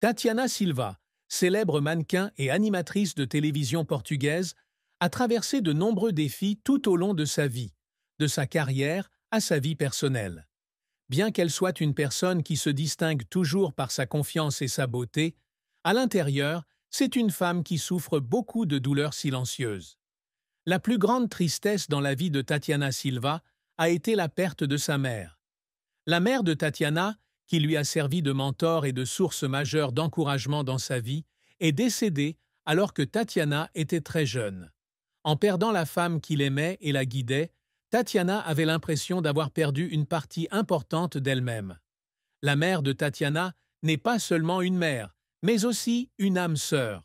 Tatiana Silva, célèbre mannequin et animatrice de télévision portugaise, a traversé de nombreux défis tout au long de sa vie, de sa carrière à sa vie personnelle. Bien qu'elle soit une personne qui se distingue toujours par sa confiance et sa beauté, à l'intérieur, c'est une femme qui souffre beaucoup de douleurs silencieuses. La plus grande tristesse dans la vie de Tatiana Silva a été la perte de sa mère. La mère de Tatiana, qui lui a servi de mentor et de source majeure d'encouragement dans sa vie, est décédée alors que Tatiana était très jeune. En perdant la femme qui l'aimait et la guidait, Tatiana avait l'impression d'avoir perdu une partie importante d'elle-même. La mère de Tatiana n'est pas seulement une mère, mais aussi une âme sœur.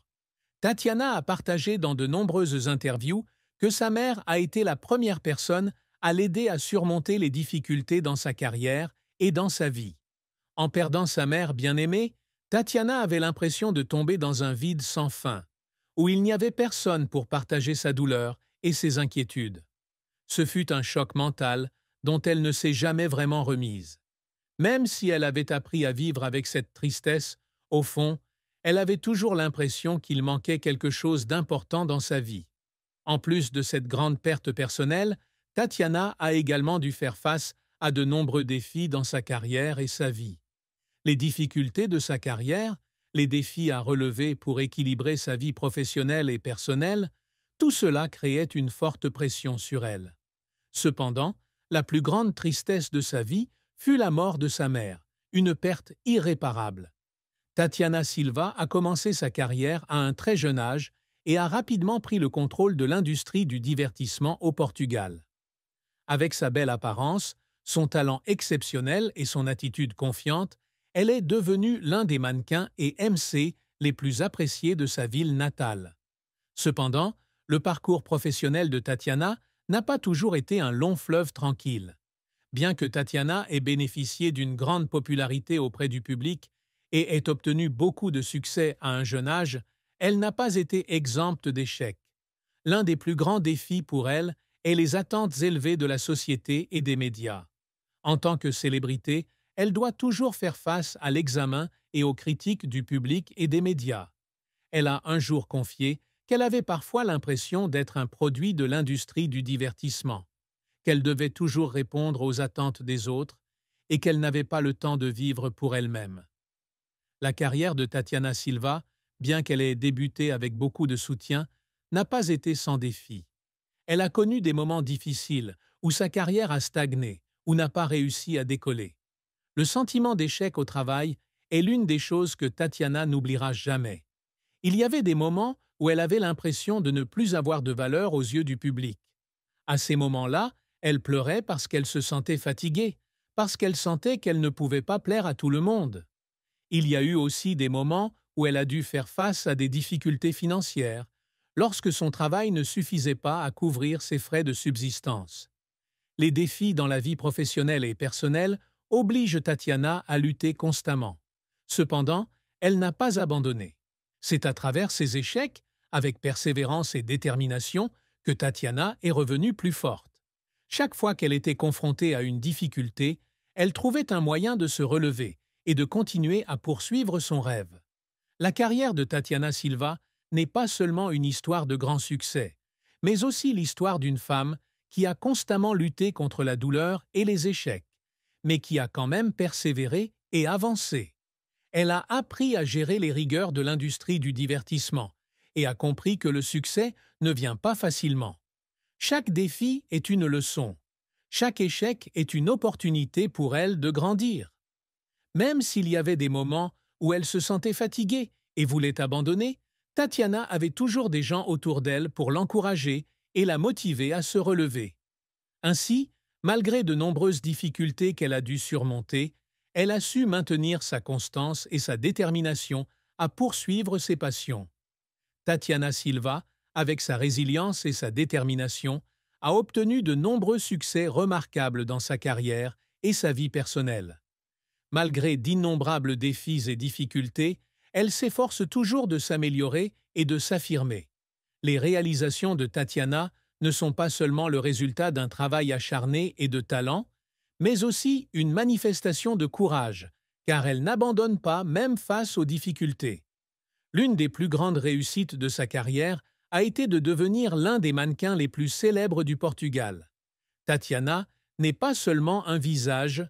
Tatiana a partagé dans de nombreuses interviews que sa mère a été la première personne à l'aider à surmonter les difficultés dans sa carrière et dans sa vie. En perdant sa mère bien-aimée, Tatiana avait l'impression de tomber dans un vide sans fin, où il n'y avait personne pour partager sa douleur et ses inquiétudes. Ce fut un choc mental dont elle ne s'est jamais vraiment remise. Même si elle avait appris à vivre avec cette tristesse, au fond, elle avait toujours l'impression qu'il manquait quelque chose d'important dans sa vie. En plus de cette grande perte personnelle, Tatiana a également dû faire face à de nombreux défis dans sa carrière et sa vie. Les difficultés de sa carrière, les défis à relever pour équilibrer sa vie professionnelle et personnelle, tout cela créait une forte pression sur elle. Cependant, la plus grande tristesse de sa vie fut la mort de sa mère, une perte irréparable. Tatiana Silva a commencé sa carrière à un très jeune âge et a rapidement pris le contrôle de l'industrie du divertissement au Portugal. Avec sa belle apparence, son talent exceptionnel et son attitude confiante, elle est devenue l'un des mannequins et MC les plus appréciés de sa ville natale. Cependant, le parcours professionnel de Tatiana n'a pas toujours été un long fleuve tranquille. Bien que Tatiana ait bénéficié d'une grande popularité auprès du public et ait obtenu beaucoup de succès à un jeune âge, elle n'a pas été exempte d'échecs. L'un des plus grands défis pour elle est les attentes élevées de la société et des médias. En tant que célébrité, elle doit toujours faire face à l'examen et aux critiques du public et des médias. Elle a un jour confié qu'elle avait parfois l'impression d'être un produit de l'industrie du divertissement, qu'elle devait toujours répondre aux attentes des autres et qu'elle n'avait pas le temps de vivre pour elle-même. La carrière de Tatiana Silva, bien qu'elle ait débuté avec beaucoup de soutien, n'a pas été sans défis. Elle a connu des moments difficiles où sa carrière a stagné ou n'a pas réussi à décoller. Le sentiment d'échec au travail est l'une des choses que Tatiana n'oubliera jamais. Il y avait des moments où elle avait l'impression de ne plus avoir de valeur aux yeux du public. À ces moments-là, elle pleurait parce qu'elle se sentait fatiguée, parce qu'elle sentait qu'elle ne pouvait pas plaire à tout le monde. Il y a eu aussi des moments où elle a dû faire face à des difficultés financières, lorsque son travail ne suffisait pas à couvrir ses frais de subsistance. Les défis dans la vie professionnelle et personnelle obligent Tatiana à lutter constamment. Cependant, elle n'a pas abandonné. C'est à travers ces échecs, avec persévérance et détermination, que Tatiana est revenue plus forte. Chaque fois qu'elle était confrontée à une difficulté, elle trouvait un moyen de se relever et de continuer à poursuivre son rêve. La carrière de Tatiana Silva n'est pas seulement une histoire de grand succès, mais aussi l'histoire d'une femme qui a constamment lutté contre la douleur et les échecs, mais qui a quand même persévéré et avancé. Elle a appris à gérer les rigueurs de l'industrie du divertissement et a compris que le succès ne vient pas facilement. Chaque défi est une leçon. Chaque échec est une opportunité pour elle de grandir. Même s'il y avait des moments où elle se sentait fatiguée et voulait abandonner, Tatiana avait toujours des gens autour d'elle pour l'encourager et la motiver à se relever. Ainsi, malgré de nombreuses difficultés qu'elle a dû surmonter, elle a su maintenir sa constance et sa détermination à poursuivre ses passions. Tatiana Silva, avec sa résilience et sa détermination, a obtenu de nombreux succès remarquables dans sa carrière et sa vie personnelle. Malgré d'innombrables défis et difficultés, elle s'efforce toujours de s'améliorer et de s'affirmer. Les réalisations de Tatiana ne sont pas seulement le résultat d'un travail acharné et de talent, mais aussi une manifestation de courage car elle n'abandonne pas même face aux difficultés. L'une des plus grandes réussites de sa carrière a été de devenir l'un des mannequins les plus célèbres du Portugal. Tatiana n'est pas seulement un visage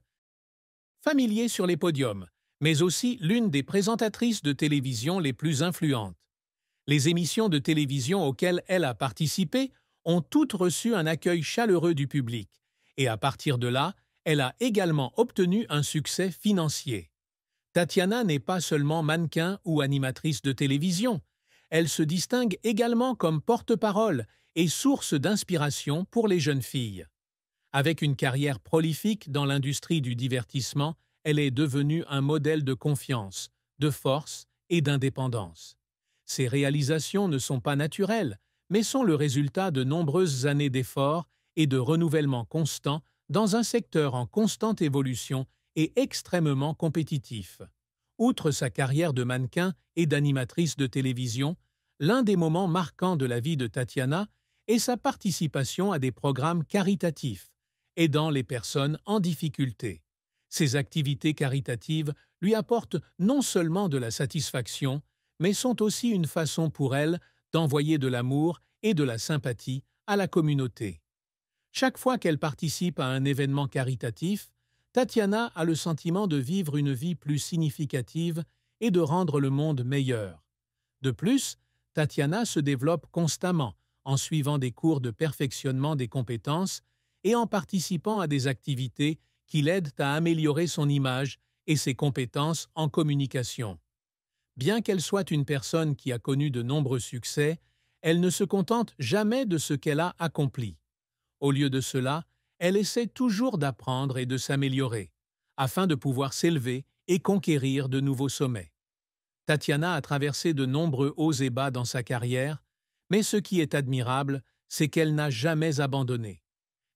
familier sur les podiums, mais aussi l'une des présentatrices de télévision les plus influentes. Les émissions de télévision auxquelles elle a participé ont toutes reçu un accueil chaleureux du public, et à partir de là, elle a également obtenu un succès financier. Tatiana n'est pas seulement mannequin ou animatrice de télévision, elle se distingue également comme porte-parole et source d'inspiration pour les jeunes filles. Avec une carrière prolifique dans l'industrie du divertissement, elle est devenue un modèle de confiance, de force et d'indépendance. Ses réalisations ne sont pas naturelles, mais sont le résultat de nombreuses années d'efforts et de renouvellement constant dans un secteur en constante évolution et extrêmement compétitif. Outre sa carrière de mannequin et d'animatrice de télévision, l'un des moments marquants de la vie de Tatiana est sa participation à des programmes caritatifs, aidant les personnes en difficulté. Ces activités caritatives lui apportent non seulement de la satisfaction, mais sont aussi une façon pour elle d'envoyer de l'amour et de la sympathie à la communauté. Chaque fois qu'elle participe à un événement caritatif, Tatiana a le sentiment de vivre une vie plus significative et de rendre le monde meilleur. De plus, Tatiana se développe constamment en suivant des cours de perfectionnement des compétences et en participant à des activités qui l'aident à améliorer son image et ses compétences en communication. Bien qu'elle soit une personne qui a connu de nombreux succès, elle ne se contente jamais de ce qu'elle a accompli. Au lieu de cela, elle essaie toujours d'apprendre et de s'améliorer, afin de pouvoir s'élever et conquérir de nouveaux sommets. Tatiana a traversé de nombreux hauts et bas dans sa carrière, mais ce qui est admirable, c'est qu'elle n'a jamais abandonné.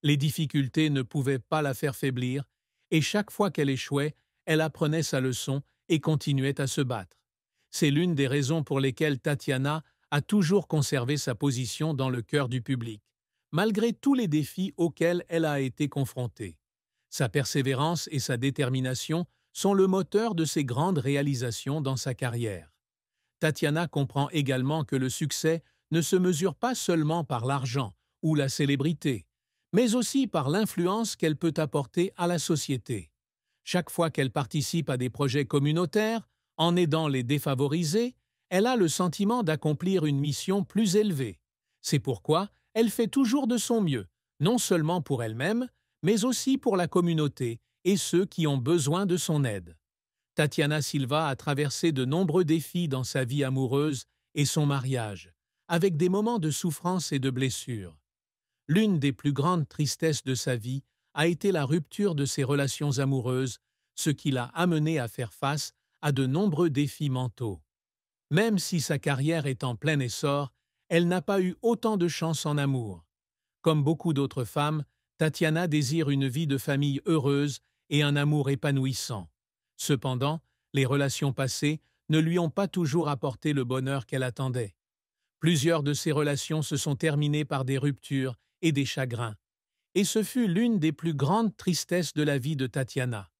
Les difficultés ne pouvaient pas la faire faiblir, et chaque fois qu'elle échouait, elle apprenait sa leçon et continuait à se battre. C'est l'une des raisons pour lesquelles Tatiana a toujours conservé sa position dans le cœur du public, malgré tous les défis auxquels elle a été confrontée. Sa persévérance et sa détermination sont le moteur de ses grandes réalisations dans sa carrière. Tatiana comprend également que le succès ne se mesure pas seulement par l'argent ou la célébrité, mais aussi par l'influence qu'elle peut apporter à la société. Chaque fois qu'elle participe à des projets communautaires, en aidant les défavorisés, elle a le sentiment d'accomplir une mission plus élevée. C'est pourquoi elle fait toujours de son mieux, non seulement pour elle-même, mais aussi pour la communauté et ceux qui ont besoin de son aide. Tatiana Silva a traversé de nombreux défis dans sa vie amoureuse et son mariage, avec des moments de souffrance et de blessures. L'une des plus grandes tristesses de sa vie a été la rupture de ses relations amoureuses, ce qui l'a amenée à faire face à de nombreux défis mentaux. Même si sa carrière est en plein essor, elle n'a pas eu autant de chance en amour. Comme beaucoup d'autres femmes, Tatiana désire une vie de famille heureuse et un amour épanouissant. Cependant, les relations passées ne lui ont pas toujours apporté le bonheur qu'elle attendait. Plusieurs de ses relations se sont terminées par des ruptures et des chagrins, et ce fut l'une des plus grandes tristesses de la vie de Tatiana.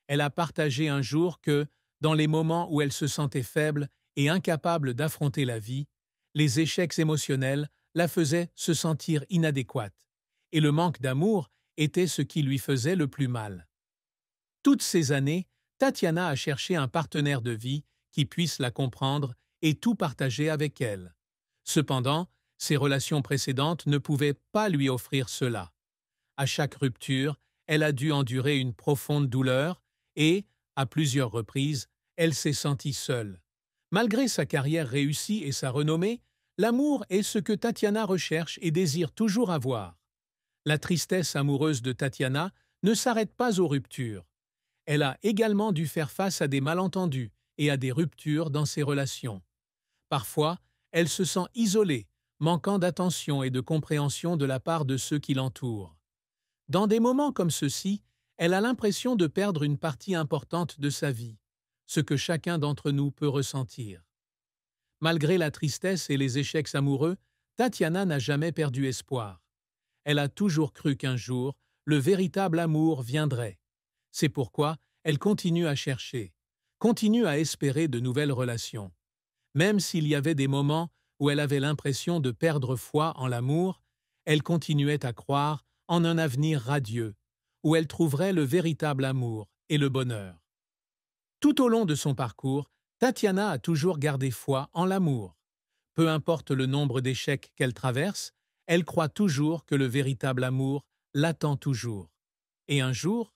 Elle a partagé un jour que, dans les moments où elle se sentait faible et incapable d'affronter la vie, les échecs émotionnels la faisaient se sentir inadéquate, et le manque d'amour était ce qui lui faisait le plus mal. Toutes ces années, Tatiana a cherché un partenaire de vie qui puisse la comprendre et tout partager avec elle. Cependant, ses relations précédentes ne pouvaient pas lui offrir cela. À chaque rupture, elle a dû endurer une profonde douleur et, à plusieurs reprises, elle s'est sentie seule. Malgré sa carrière réussie et sa renommée, l'amour est ce que Tatiana recherche et désire toujours avoir. La tristesse amoureuse de Tatiana ne s'arrête pas aux ruptures. Elle a également dû faire face à des malentendus et à des ruptures dans ses relations. Parfois, elle se sent isolée, manquant d'attention et de compréhension de la part de ceux qui l'entourent. Dans des moments comme ceux-ci, elle a l'impression de perdre une partie importante de sa vie, ce que chacun d'entre nous peut ressentir. Malgré la tristesse et les échecs amoureux, Tatiana n'a jamais perdu espoir. Elle a toujours cru qu'un jour, le véritable amour viendrait. C'est pourquoi elle continue à chercher, continue à espérer de nouvelles relations. Même s'il y avait des moments où elle avait l'impression de perdre foi en l'amour, elle continuait à croire en un avenir radieux, où elle trouverait le véritable amour et le bonheur. Tout au long de son parcours, Tatiana a toujours gardé foi en l'amour. Peu importe le nombre d'échecs qu'elle traverse, elle croit toujours que le véritable amour l'attend toujours. Et un jour,